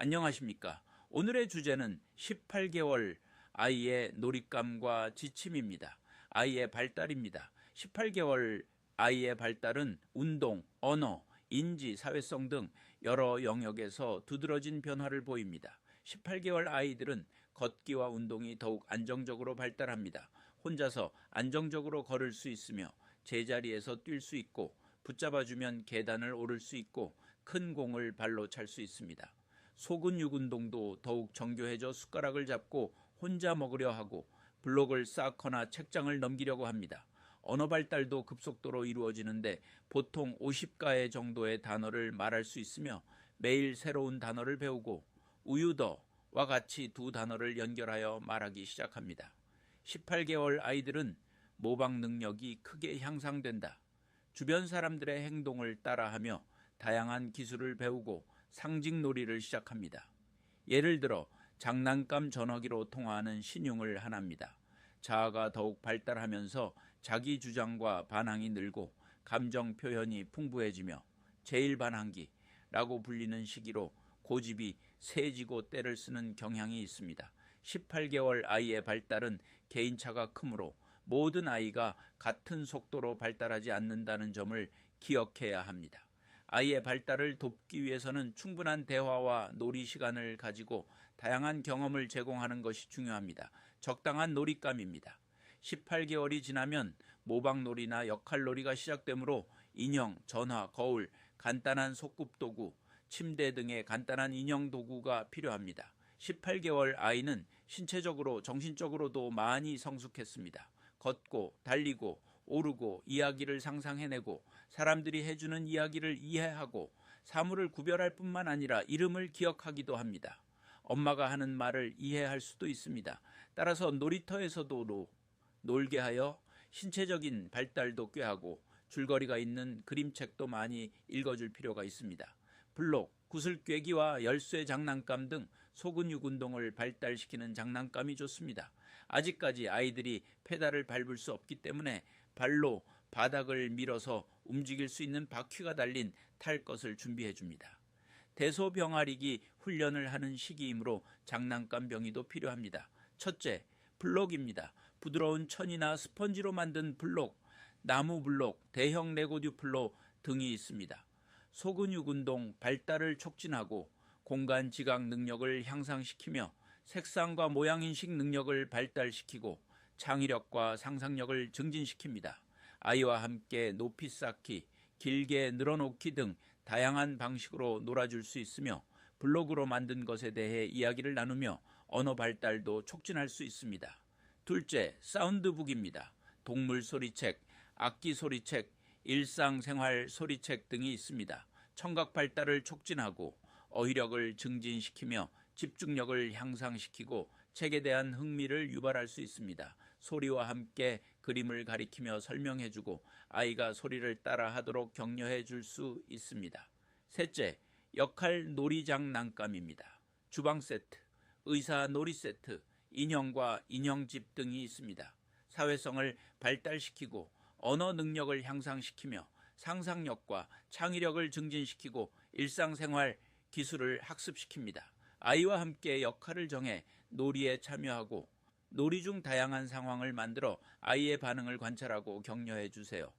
안녕하십니까. 오늘의 주제는 18개월 아이의 놀잇감과 지침입니다. 아이의 발달입니다. 18개월 아이의 발달은 운동, 언어, 인지, 사회성 등 여러 영역에서 두드러진 변화를 보입니다. 18개월 아이들은 걷기와 운동이 더욱 안정적으로 발달합니다. 혼자서 안정적으로 걸을 수 있으며 제자리에서 뛸 수 있고 붙잡아주면 계단을 오를 수 있고 큰 공을 발로 찰 수 있습니다. 소근육 운동도 더욱 정교해져 숟가락을 잡고 혼자 먹으려 하고 블록을 쌓거나 책장을 넘기려고 합니다. 언어 발달도 급속도로 이루어지는데 보통 50가의 정도의 단어를 말할 수 있으며 매일 새로운 단어를 배우고 우유더와 같이 두 단어를 연결하여 말하기 시작합니다. 18개월 아이들은 모방 능력이 크게 향상된다. 주변 사람들의 행동을 따라하며 다양한 기술을 배우고 상징놀이를 시작합니다. 예를 들어 장난감 전화기로 통화하는 신용을 하나입니다. 자아가 더욱 발달하면서 자기 주장과 반항이 늘고 감정 표현이 풍부해지며 제1반항기라고 불리는 시기로 고집이 세지고 때를 쓰는 경향이 있습니다. 18개월 아이의 발달은 개인차가 크므로 모든 아이가 같은 속도로 발달하지 않는다는 점을 기억해야 합니다. 아이의 발달을 돕기 위해서는 충분한 대화와 놀이 시간을 가지고 다양한 경험을 제공하는 것이 중요합니다. 적당한 놀잇감입니다. 18개월이 지나면 모방놀이나 역할놀이가 시작되므로 인형, 전화, 거울, 간단한 소꿉도구, 침대 등의 간단한 인형 도구가 필요합니다. 18개월 아이는 신체적으로 정신적으로도 많이 성숙했습니다. 걷고 달리고 오르고 이야기를 상상해내고 사람들이 해주는 이야기를 이해하고 사물을 구별할 뿐만 아니라 이름을 기억하기도 합니다. 엄마가 하는 말을 이해할 수도 있습니다. 따라서 놀이터에서도 놀게 하여 신체적인 발달도 꾀하고 줄거리가 있는 그림책도 많이 읽어줄 필요가 있습니다. 블록, 구슬꿰기와 열쇠 장난감 등 소근육 운동을 발달시키는 장난감이 좋습니다. 아직까지 아이들이 페달을 밟을 수 없기 때문에 발로 바닥을 밀어서 움직일 수 있는 바퀴가 달린 탈 것을 준비해 줍니다. 대소병아리기 훈련을 하는 시기이므로 장난감 병이도 필요합니다. 첫째, 블록입니다. 부드러운 천이나 스펀지로 만든 블록, 나무 블록, 대형 레고 듀플로 등이 있습니다. 소근육 운동 발달을 촉진하고 공간 지각 능력을 향상시키며 색상과 모양인식 능력을 발달시키고 창의력과 상상력을 증진시킵니다. 아이와 함께 높이 쌓기, 길게 늘어놓기 등 다양한 방식으로 놀아줄 수 있으며 블록으로 만든 것에 대해 이야기를 나누며 언어 발달도 촉진할 수 있습니다. 둘째, 사운드북입니다. 동물 소리책, 악기 소리책, 일상생활 소리책 등이 있습니다. 청각 발달을 촉진하고 어휘력을 증진시키며 집중력을 향상시키고 책에 대한 흥미를 유발할 수 있습니다. 소리와 함께 그림을 가리키며 설명해주고 아이가 소리를 따라하도록 격려해 줄 수 있습니다. 셋째, 역할 놀이 장난감입니다. 주방 세트, 의사 놀이 세트, 인형과 인형집 등이 있습니다. 사회성을 발달시키고 언어 능력을 향상시키며 상상력과 창의력을 증진시키고 일상생활 기술을 학습시킵니다. 아이와 함께 역할을 정해 놀이에 참여하고 놀이 중 다양한 상황을 만들어 아이의 반응을 관찰하고 격려해 주세요.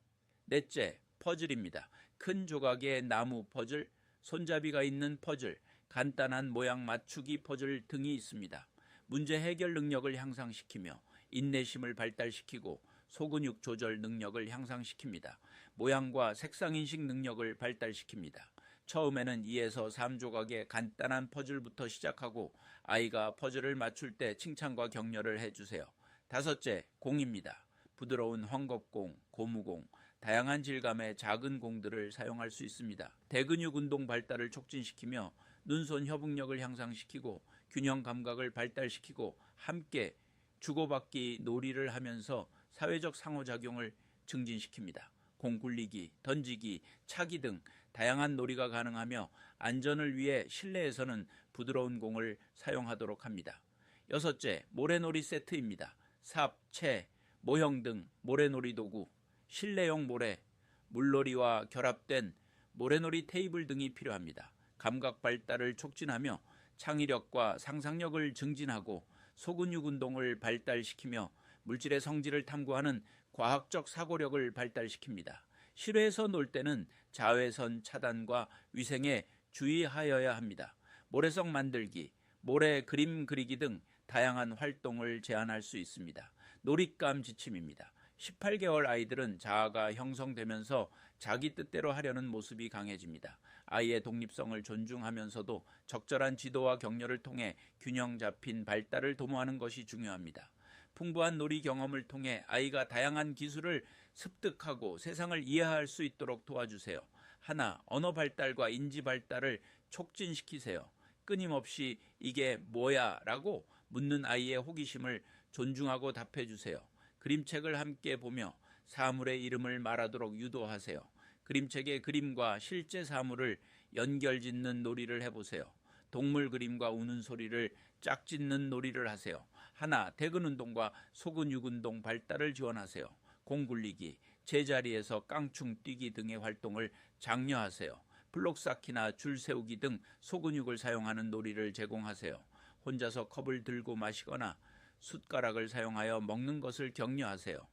넷째, 퍼즐입니다. 큰 조각의 나무 퍼즐, 손잡이가 있는 퍼즐, 간단한 모양 맞추기 퍼즐 등이 있습니다. 문제 해결 능력을 향상시키며 인내심을 발달시키고 소근육 조절 능력을 향상시킵니다. 모양과 색상 인식 능력을 발달시킵니다. 처음에는 2에서 3조각의 간단한 퍼즐부터 시작하고 아이가 퍼즐을 맞출 때 칭찬과 격려를 해주세요. 다섯째, 공입니다. 부드러운 헝겊공, 고무공, 다양한 질감의 작은 공들을 사용할 수 있습니다. 대근육 운동 발달을 촉진시키며 눈손 협응력을 향상시키고 균형 감각을 발달시키고 함께 주고받기 놀이를 하면서 사회적 상호작용을 증진시킵니다. 공 굴리기, 던지기, 차기 등 다양한 놀이가 가능하며 안전을 위해 실내에서는 부드러운 공을 사용하도록 합니다. 여섯째, 모래놀이 세트입니다. 삽, 채, 모형 등 모래놀이 도구, 실내용 모래, 물놀이와 결합된 모래놀이 테이블 등이 필요합니다. 감각 발달을 촉진하며 창의력과 상상력을 증진하고 소근육 운동을 발달시키며 물질의 성질을 탐구하는 과학적 사고력을 발달시킵니다. 실외에서 놀 때는 자외선 차단과 위생에 주의하여야 합니다. 모래성 만들기, 모래 그림 그리기 등 다양한 활동을 제한할 수 있습니다. 놀잇감 지침입니다. 18개월 아이들은 자아가 형성되면서 자기 뜻대로 하려는 모습이 강해집니다. 아이의 독립성을 존중하면서도 적절한 지도와 격려를 통해 균형 잡힌 발달을 도모하는 것이 중요합니다. 풍부한 놀이 경험을 통해 아이가 다양한 기술을 습득하고 세상을 이해할 수 있도록 도와주세요. 하나, 언어 발달과 인지 발달을 촉진시키세요. 끊임없이 이게 뭐야? 라고 묻는 아이의 호기심을 존중하고 답해주세요. 그림책을 함께 보며 사물의 이름을 말하도록 유도하세요. 그림책의 그림과 실제 사물을 연결짓는 놀이를 해보세요. 동물 그림과 우는 소리를 짝짓는 놀이를 하세요. 하나, 대근 운동과 소근육 운동 발달을 지원하세요. 공 굴리기, 제자리에서 깡충 뛰기 등의 활동을 장려하세요. 블록 쌓기나 줄 세우기 등 소근육을 사용하는 놀이를 제공하세요. 혼자서 컵을 들고 마시거나 숟가락을 사용하여 먹는 것을 격려하세요.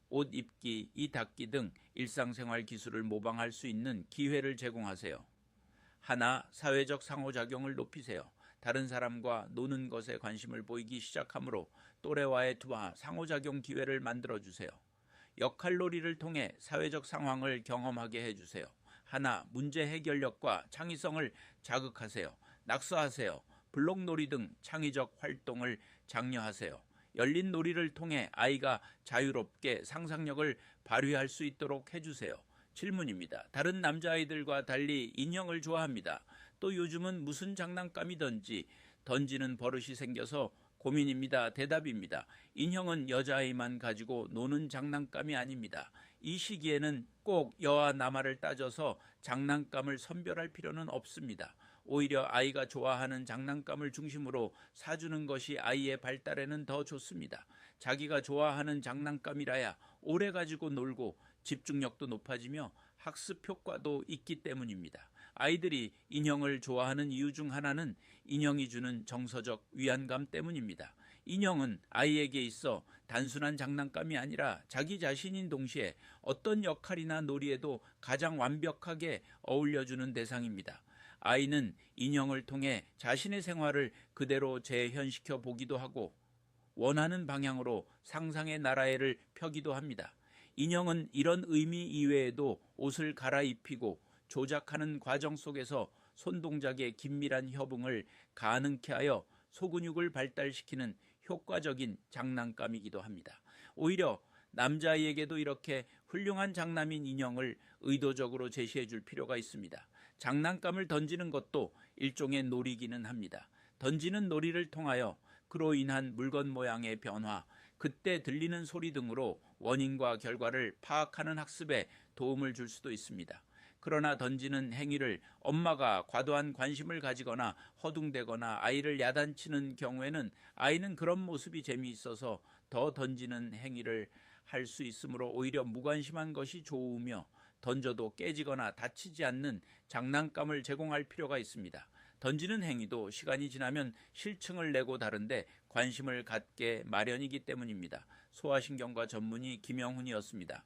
옷 입기, 이 닦기 등 일상생활 기술을 모방할 수 있는 기회를 제공하세요. 하나, 사회적 상호작용을 높이세요. 다른 사람과 노는 것에 관심을 보이기 시작하므로 또래와의 투화, 상호작용 기회를 만들어주세요. 역할놀이를 통해 사회적 상황을 경험하게 해주세요. 하나, 문제 해결력과 창의성을 자극하세요. 낙서하세요. 블록놀이 등 창의적 활동을 장려하세요. 열린 놀이를 통해 아이가 자유롭게 상상력을 발휘할 수 있도록 해주세요. 질문입니다. 다른 남자아이들과 달리 인형을 좋아합니다. 또 요즘은 무슨 장난감이든지 던지는 버릇이 생겨서 고민입니다. 대답입니다. 인형은 여자아이만 가지고 노는 장난감이 아닙니다. 이 시기에는 꼭 여와 남아를 따져서 장난감을 선별할 필요는 없습니다. 오히려 아이가 좋아하는 장난감을 중심으로 사주는 것이 아이의 발달에는 더 좋습니다. 자기가 좋아하는 장난감이라야 오래 가지고 놀고 집중력도 높아지며 학습 효과도 있기 때문입니다. 아이들이 인형을 좋아하는 이유 중 하나는 인형이 주는 정서적 위안감 때문입니다. 인형은 아이에게 있어 단순한 장난감이 아니라 자기 자신인 동시에 어떤 역할이나 놀이에도 가장 완벽하게 어울려주는 대상입니다. 아이는 인형을 통해 자신의 생활을 그대로 재현시켜 보기도 하고 원하는 방향으로 상상의 나라에를 펴기도 합니다. 인형은 이런 의미 이외에도 옷을 갈아입히고 조작하는 과정 속에서 손동작의 긴밀한 협응을 가능케 하여 소근육을 발달시키는 효과적인 장난감이기도 합니다. 오히려 남자아이에게도 이렇게 훌륭한 장남인 인형을 의도적으로 제시해 줄 필요가 있습니다. 장난감을 던지는 것도 일종의 놀이기는 합니다. 던지는 놀이를 통하여 그로 인한 물건 모양의 변화, 그때 들리는 소리 등으로 원인과 결과를 파악하는 학습에 도움을 줄 수도 있습니다. 그러나 던지는 행위를 엄마가 과도한 관심을 가지거나 허둥대거나 아이를 야단치는 경우에는 아이는 그런 모습이 재미있어서 더 던지는 행위를 할 수 있으므로 오히려 무관심한 것이 좋으며 던져도 깨지거나 다치지 않는 장난감을 제공할 필요가 있습니다. 던지는 행위도 시간이 지나면 실증을 내고 다른데 관심을 갖게 마련이기 때문입니다. 소아신경과 전문의 김영훈이었습니다.